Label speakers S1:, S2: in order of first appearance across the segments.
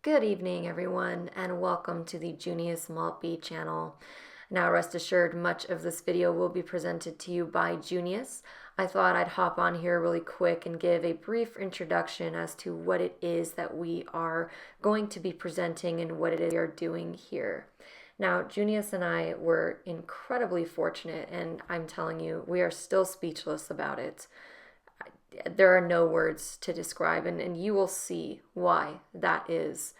S1: Good evening, everyone, and welcome to the Junius Maltby channel. Now, rest assured, much of this video will be presented to you by Junius. I thought I'd hop on here really quick and give a brief introduction as to what it is that we are going to be presenting and what it is we are doing here. Now, Junius and I were incredibly fortunate, and I'm telling you, we are still speechless about it. There are no words to describe, and you will see why that is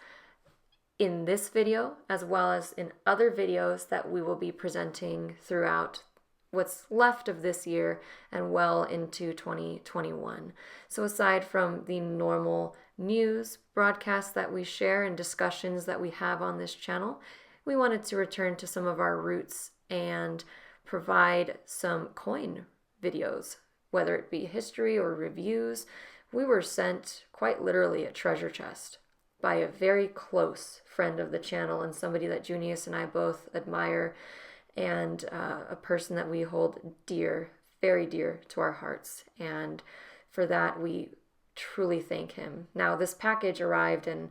S1: in this video, as well as in other videos that we will be presenting throughout what's left of this year and well into 2021. So aside from the normal news broadcasts that we share and discussions that we have on this channel, we wanted to return to some of our roots and provide some coin videos. Whether it be history or reviews, we were sent quite literally a treasure chest by a very close friend of the channel and somebody that Junius and I both admire, and a person that we hold dear, very dear to our hearts. And for that, we truly thank him. Now, this package arrived, and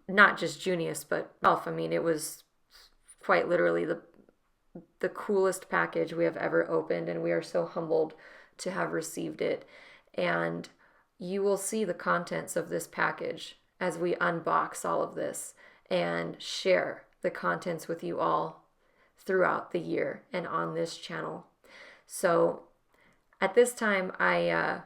S1: not just Junius, but Elf. I mean, it was quite literally the coolest package we have ever opened, and we are so humbled to have received it. And you will see the contents of this package as we unbox all of this and share the contents with you all throughout the year and on this channel. So at this time, I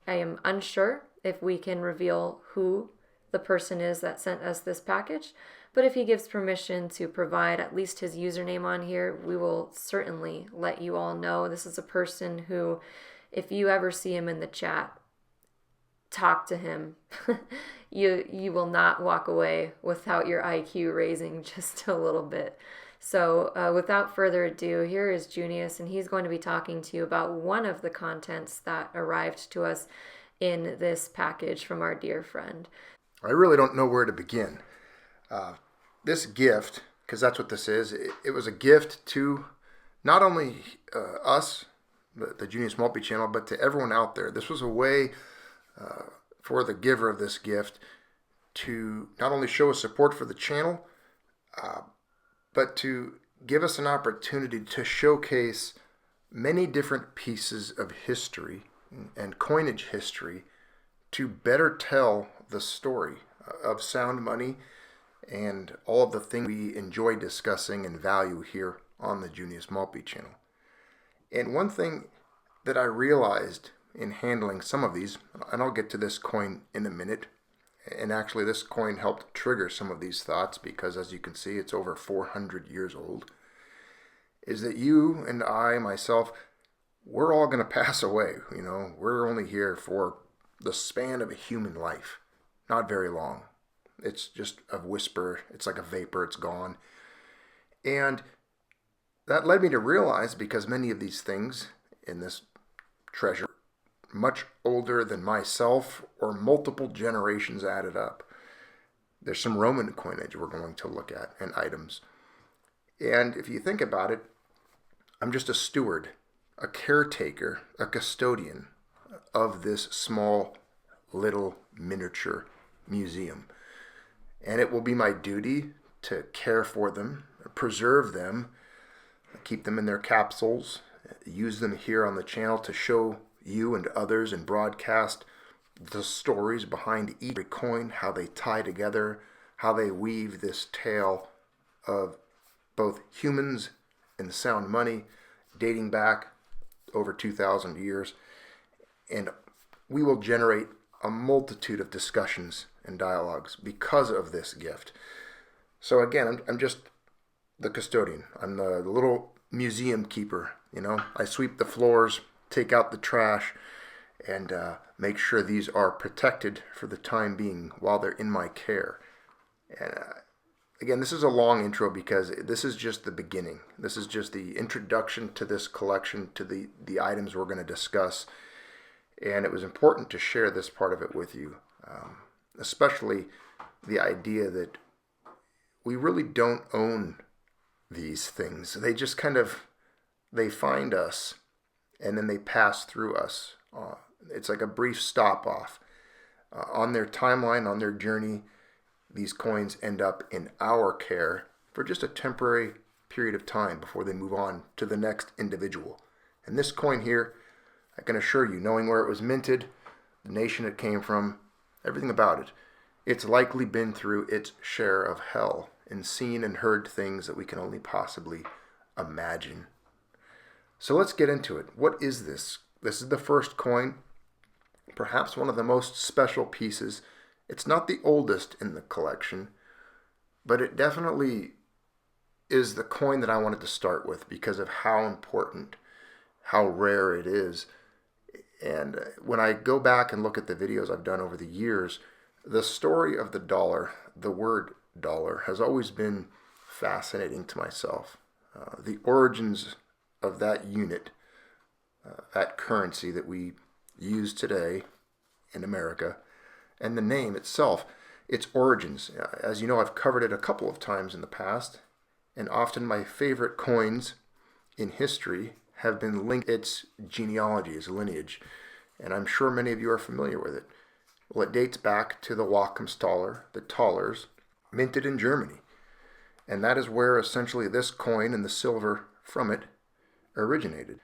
S1: am unsure if we can reveal who the person is that sent us this package, but if he gives permission to provide at least his username on here, we will certainly let you all know. This is a person who, if you ever see him in the chat, talk to him. You will not walk away without your IQ raising just a little bit. So without further ado, here is Junius, and he's going to be talking to you about one of the contents that arrived to us in this package from our dear friend.
S2: I really don't know where to begin. This gift, because that's what this is, it was a gift to not only us, the Junius Maltby channel, but to everyone out there. This was a way for the giver of this gift to not only show us support for the channel, but to give us an opportunity to showcase many different pieces of history and coinage history to better tell the story of sound money and all of the things we enjoy discussing and value here on the Junius Maltby channel. And one thing that I realized in handling some of these, and I'll get to this coin in a minute, and actually this coin helped trigger some of these thoughts because, as you can see, it's over 400 years old, is that you and I, myself, we're all going to pass away. You know, we're only here for the span of a human life, not very long. It's just a whisper. It's like a vapor. It's gone. And that led me to realize, because many of these things in this treasure are much older than myself or multiple generations added up. There's some Roman coinage we're going to look at and items. And if you think about it, I'm just a steward, a caretaker, a custodian of this small little miniature museum. And it will be my duty to care for them, preserve them, keep them in their capsules, use them here on the channel to show you and others and broadcast the stories behind each coin, how they tie together, how they weave this tale of both humans and sound money dating back over 2,000 years. And we will generate a multitude of discussions and dialogues because of this gift. So again, I'm just the custodian. I'm the little museum keeper. You know, I sweep the floors, take out the trash, and make sure these are protected for the time being while they're in my care. And again, this is a long intro because this is just the beginning. This is just the introduction to this collection, to the items we're going to discuss. And it was important to share this part of it with you, especially the idea that we really don't own these things. They just they find us and then they pass through us. It's like a brief stop off on their timeline, on their journey. these coins end up in our care for just a temporary period of time before they move on to the next individual. And this coin here, I can assure you, knowing where it was minted, the nation it came from, everything about it, it's likely been through its share of hell and seen and heard things that we can only possibly imagine. So let's get into it. What is this? This is the first coin, perhaps one of the most special pieces. It's not the oldest in the collection, but it definitely is the coin that I wanted to start with because of how important, how rare it is. And when I go back and look at the videos I've done over the years, the story of the dollar, the word dollar, has always been fascinating to myself. The origins of that unit, that currency that we use today in America, and the name itself, its origins. As you know, I've covered it a couple of times in the past, and often my favorite coins in history have been linked to its genealogy, its lineage, and I'm sure many of you are familiar with it. Well, it dates back to the Joachimsthaler, the Thalers, minted in Germany, and that is where essentially this coin and the silver from it originated.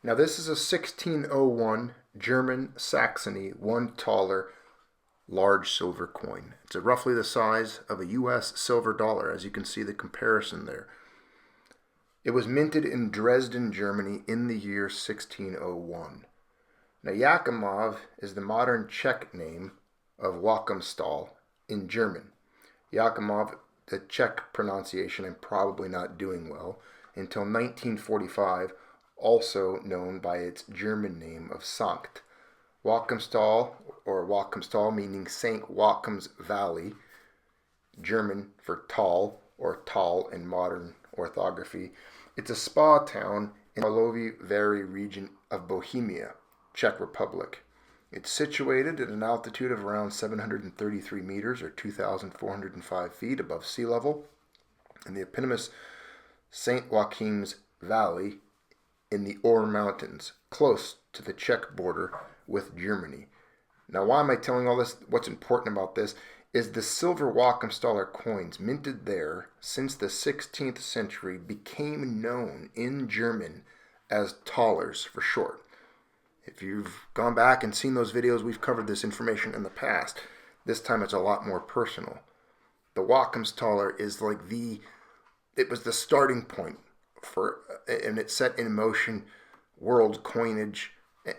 S2: Now this is a 1601 German Saxony 1 Thaler large silver coin. It's roughly the size of a US silver dollar, as you can see the comparison there. It was minted in Dresden, Germany in the year 1601. Now Jachymov is the modern Czech name of Joachimsthal in German. Jachymov, the Czech pronunciation, I'm probably not doing well, until 1945, also known by its German name of Sankt Joachimsthal, or Joachimsthal meaning St. Joachim's Valley, German for Thal, or Thal in modern orthography. It's a spa town in Karlovy Vary region of Bohemia, Czech Republic. It's situated at an altitude of around 733 meters, or 2,405 feet above sea level, in the eponymous St. Joachim's Valley in the Mountains, close to the Czech border with Germany. Now, why am I telling all this? What's important about this is the silver Joachimsthaler coins minted there since the 16th century became known in German as Thalers for short. If you've gone back and seen those videos, we've covered this information in the past. This time it's a lot more personal. The Joachimsthaler is like it was the starting point for, and it set in motion world coinage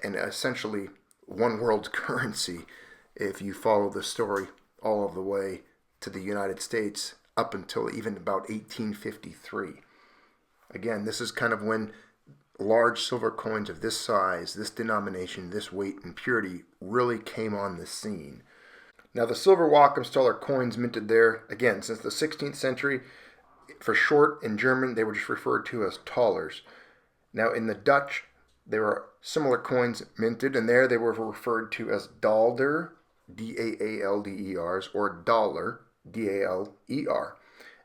S2: and essentially one world currency if you follow the story all of the way to the United States up until even about 1853. Again, this is kind of when large silver coins of this size, this denomination, this weight and purity really came on the scene. Now the silver Joachimsthaler coins minted there, again, since the 16th century, for short in German, they were just referred to as Thalers. Now in the Dutch, there were similar coins minted, and there they were referred to as daalder, D-A-A-L-D-E-R's, or daalder, D-A-L-E-R.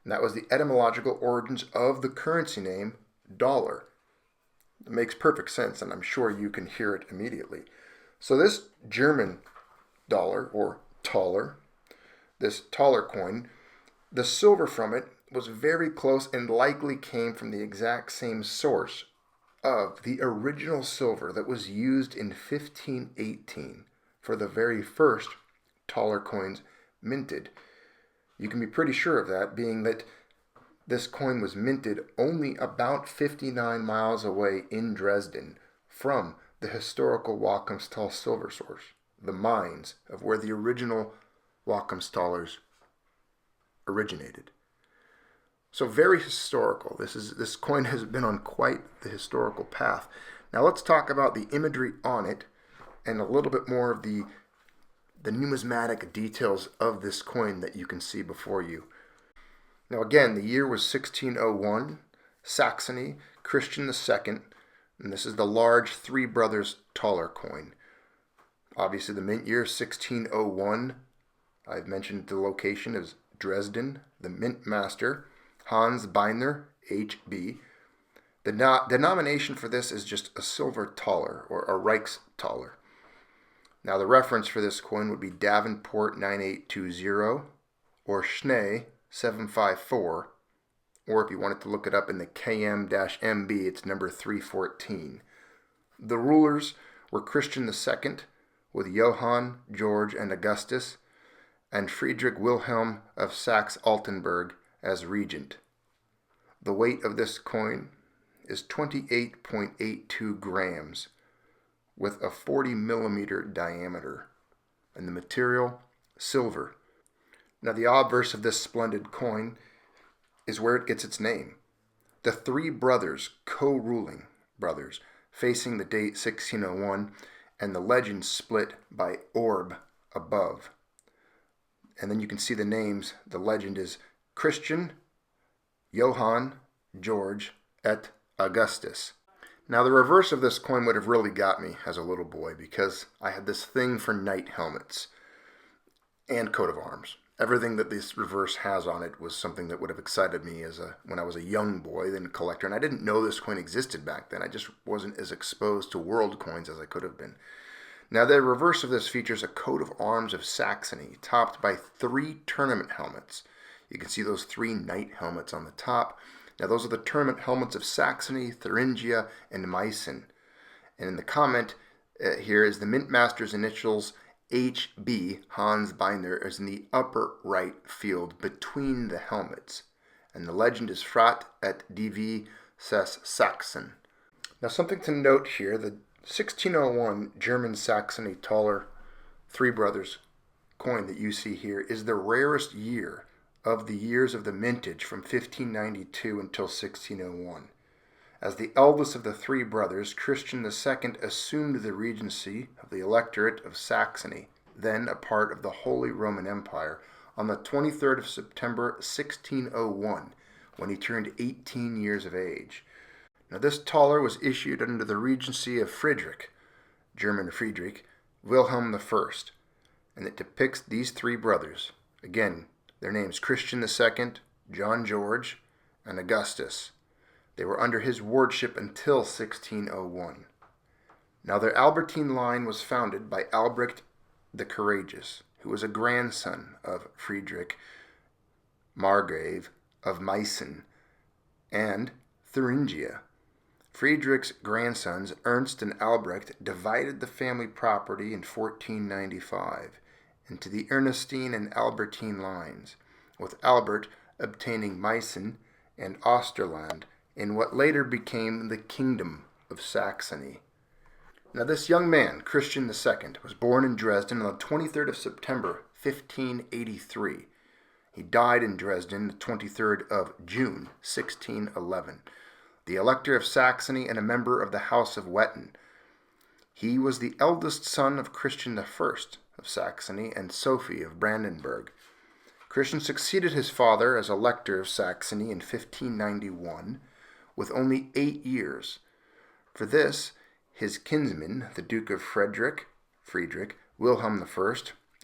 S2: And that was the etymological origins of the currency name dollar. It makes perfect sense, and I'm sure you can hear it immediately. So this German dollar, or Thaler, this Thaler coin, the silver from it was very close and likely came from the exact same source of the original silver that was used in 1518 for the very first Thaler coins minted. You can be pretty sure of that, being that this coin was minted only about 59 miles away in Dresden from the historical Joachimsthal silver source, the mines of where the original Joachimsthalers originated. So very historical. This coin has been on quite the historical path. Now let's talk about the imagery on it and a little bit more of the numismatic details of this coin that you can see before you. Now again, the year was 1601, Saxony, Christian II, and this is the large Three Brothers Thaler coin. Obviously the mint year 1601. I've mentioned the location is Dresden. The mint master, Hans Beiner, HB. The denomination for this is just a silver Thaler, or a Reichsthaler. Now the reference for this coin would be Davenport 9820, or Schnee 754, or if you wanted to look it up in the KM-MB, it's number 314. The rulers were Christian II with Johann, George, and Augustus, and Friedrich Wilhelm of Saxe-Altenburg as regent. The weight of this coin is 28.82 grams with a 40 millimeter diameter, and the material, silver. Now the obverse of this splendid coin is where it gets its name. The three brothers, co-ruling brothers, facing the date 1601, and the legend split by orb above. And then you can see the names. The legend is Christian, Johann, George, et Augustus. Now the reverse of this coin would have really got me as a little boy, because I had this thing for knight helmets and coat of arms. Everything that this reverse has on it was something that would have excited me when I was a young boy, then a collector. And I didn't know this coin existed back then. I just wasn't as exposed to world coins as I could have been. Now the reverse of this features a coat of arms of Saxony, topped by 3 tournament helmets. You can see those 3 knight helmets on the top. Now those are the tournament helmets of Saxony, Thuringia, and Meissen. And in the comment here is the mint master's initials HB, Hans Binder, is in the upper right field between the helmets. And the legend is Frat et Divi ses Sachsen. Now something to note here, the 1601 German Saxony Thaler Three Brothers coin that you see here is the rarest year of the years of the mintage from 1592 until 1601. As the eldest of the 3 brothers, Christian II assumed the regency of the Electorate of Saxony, then a part of the Holy Roman Empire, on the 23rd of September 1601, when he turned 18 years of age. Now this Thaler was issued under the regency of Friedrich, German Friedrich, Wilhelm I, and it depicts these 3 brothers. Again, their names Christian II, John George, and Augustus. They were under his wardship until 1601. Now their Albertine line was founded by Albrecht the Courageous, who was a grandson of Friedrich, Margrave of Meissen, and Thuringia. Friedrich's grandsons, Ernst and Albrecht, divided the family property in 1495 into the Ernestine and Albertine lines, with Albert obtaining Meissen and Osterland in what later became the Kingdom of Saxony. Now this young man, Christian II, was born in Dresden on the 23rd of September, 1583. He died in Dresden the 23rd of June, 1611. The Elector of Saxony and a member of the House of Wettin. He was the eldest son of Christian I of Saxony and Sophie of Brandenburg. Christian succeeded his father as Elector of Saxony in 1591, with only 8 years. For this, his kinsman, the Duke of Friedrich Wilhelm I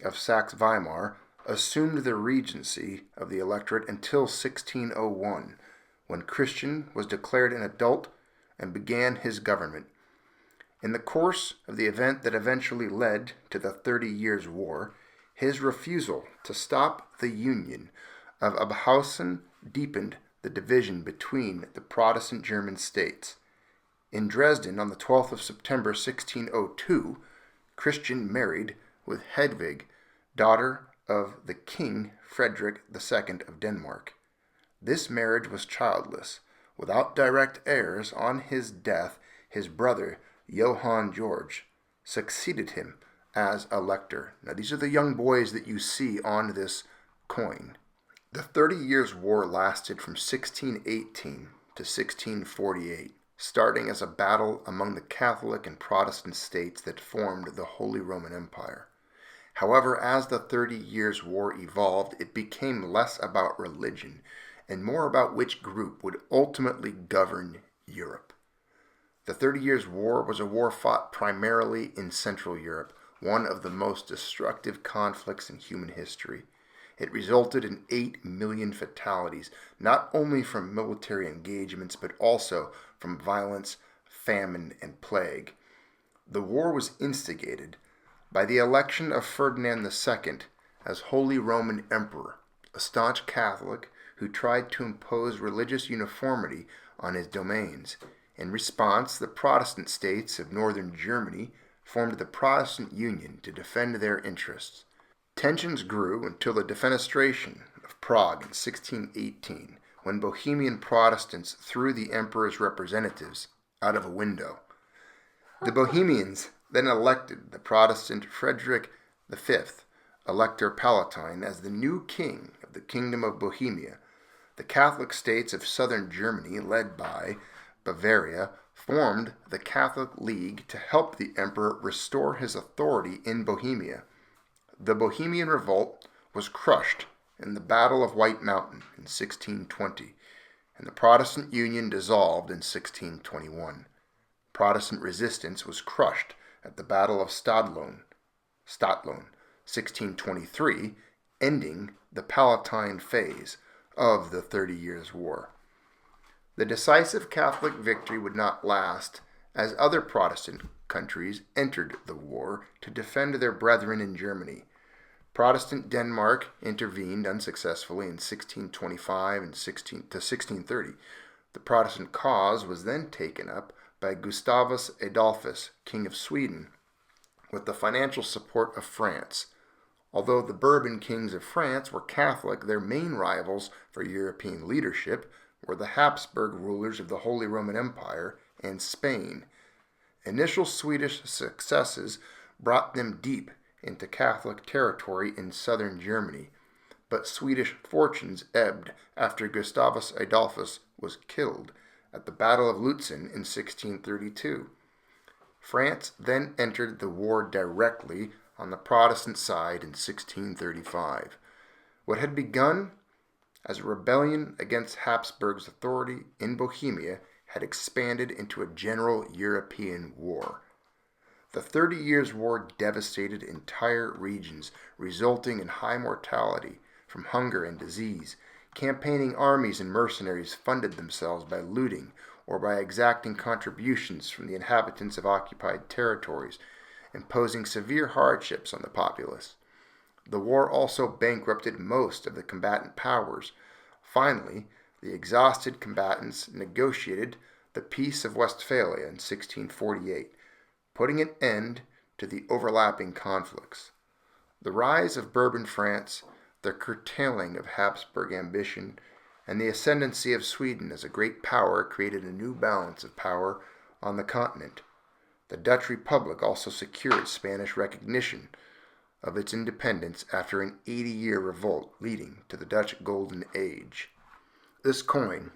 S2: of Saxe-Weimar, assumed the regency of the electorate until 1601, when Christian was declared an adult and began his government. In the course of the event that eventually led to the 30 Years' War, his refusal to stop the union of Oberhausen deepened the division between the Protestant German states. In Dresden, on the 12th of September 1602, Christian married with Hedwig, daughter of the King Frederick II of Denmark. This marriage was childless. Without direct heirs, on his death, his brother, Johann George, succeeded him as elector. Now these are the young boys that you see on this coin. The 30 Years' War lasted from 1618 to 1648, starting as a battle among the Catholic and Protestant states that formed the Holy Roman Empire. However, as the 30 Years' War evolved, it became less about religion and more about which group would ultimately govern Europe. The 30 Years' War was a war fought primarily in Central Europe, one of the most destructive conflicts in human history. It resulted in 8 million fatalities, not only from military engagements, but also from violence, famine, and plague. The war was instigated by the election of Ferdinand II as Holy Roman Emperor a staunch Catholic who tried to impose religious uniformity on his domains. In response, the Protestant states of northern Germany formed the Protestant Union to defend their interests. Tensions grew until the defenestration of Prague in 1618, when Bohemian Protestants threw the emperor's representatives out of a window. The Bohemians then elected the Protestant Frederick V, Elector Palatine, as the new king of the Kingdom of Bohemia. The Catholic states of southern Germany, led by Bavaria, formed the Catholic League to help the emperor restore his authority in Bohemia. The Bohemian Revolt was crushed in the Battle of White Mountain in 1620, and the Protestant Union dissolved in 1621. Protestant resistance was crushed at the Battle of Stadtlohn, 1623, ending the Palatine phase of the 30 Years' War. The decisive Catholic victory would not last, as other Protestant countries entered the war to defend their brethren in Germany. Protestant Denmark intervened unsuccessfully in 1625 and 1630. The Protestant cause was then taken up by Gustavus Adolphus, King of Sweden, with the financial support of France. Although the Bourbon kings of France were Catholic, their main rivals for European leadership were the Habsburg rulers of the Holy Roman Empire and Spain. Initial Swedish successes brought them deep into Catholic territory in southern Germany, but Swedish fortunes ebbed after Gustavus Adolphus was killed at the Battle of Lutzen in 1632. France then entered the war directly on the Protestant side in 1635. What had begun as a rebellion against Habsburg's authority in Bohemia had expanded into a general European war. The 30 Years' War devastated entire regions, resulting in high mortality from hunger and disease. Campaigning armies and mercenaries funded themselves by looting or by exacting contributions from the inhabitants of occupied territories, imposing severe hardships on the populace. The war also bankrupted most of the combatant powers. Finally, the exhausted combatants negotiated the Peace of Westphalia in 1648, putting an end to the overlapping conflicts. The rise of Bourbon France, the curtailing of Habsburg ambition, and the ascendancy of Sweden as a great power created a new balance of power on the continent. The Dutch Republic also secured Spanish recognition of its independence after an 80-year revolt leading to the Dutch Golden Age. This coin,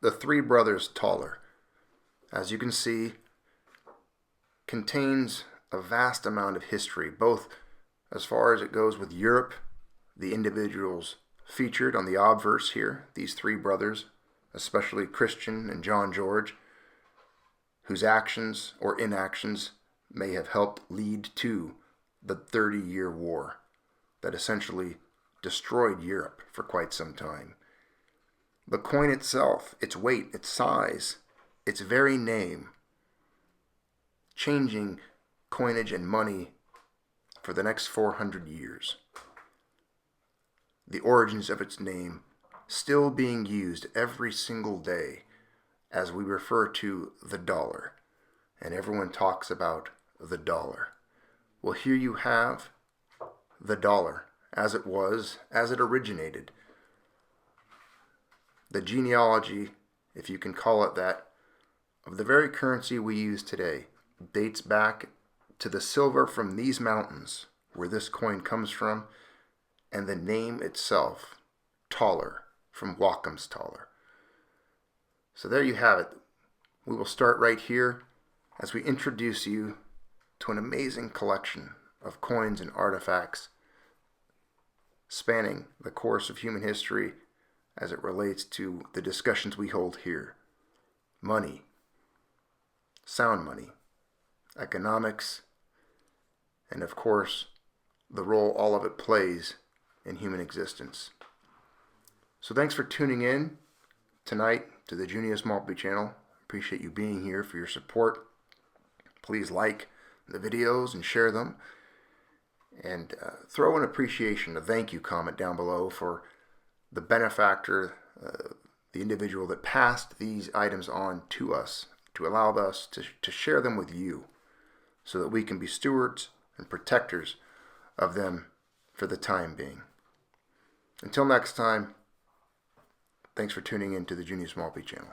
S2: the Three Brothers Thaler, as you can see, contains a vast amount of history, both as far as it goes with Europe, the individuals featured on the obverse here, these three brothers, especially Christian and John George, whose actions or inactions may have helped lead to the 30-Year War that essentially destroyed Europe for quite some time. The coin itself, its weight, its size, its very name, changing coinage and money for the next 400 years. The origins of its name still being used every single day as we refer to the dollar, and everyone talks about the dollar. Well, here you have the dollar as it was, as it originated. The genealogy, if you can call it that, of the very currency we use today dates back to the silver from these mountains where this coin comes from, and the name itself, Thaler, from Joachimsthaler. So there you have it. We will start right here as we introduce you to an amazing collection of coins and artifacts spanning the course of human history as it relates to the discussions we hold here. Money, sound money, economics, and of course, the role all of it plays in human existence. So thanks for tuning in tonight to the Junius Maltby channel. Appreciate you being here, for your support. Please like the videos and share them. And throw an appreciation, a thank you comment down below for the benefactor, the individual that passed these items on to us, to allow us to share them with you so that we can be stewards and protectors of them for the time being. Until next time, thanks for tuning in to the Junius Maltby channel.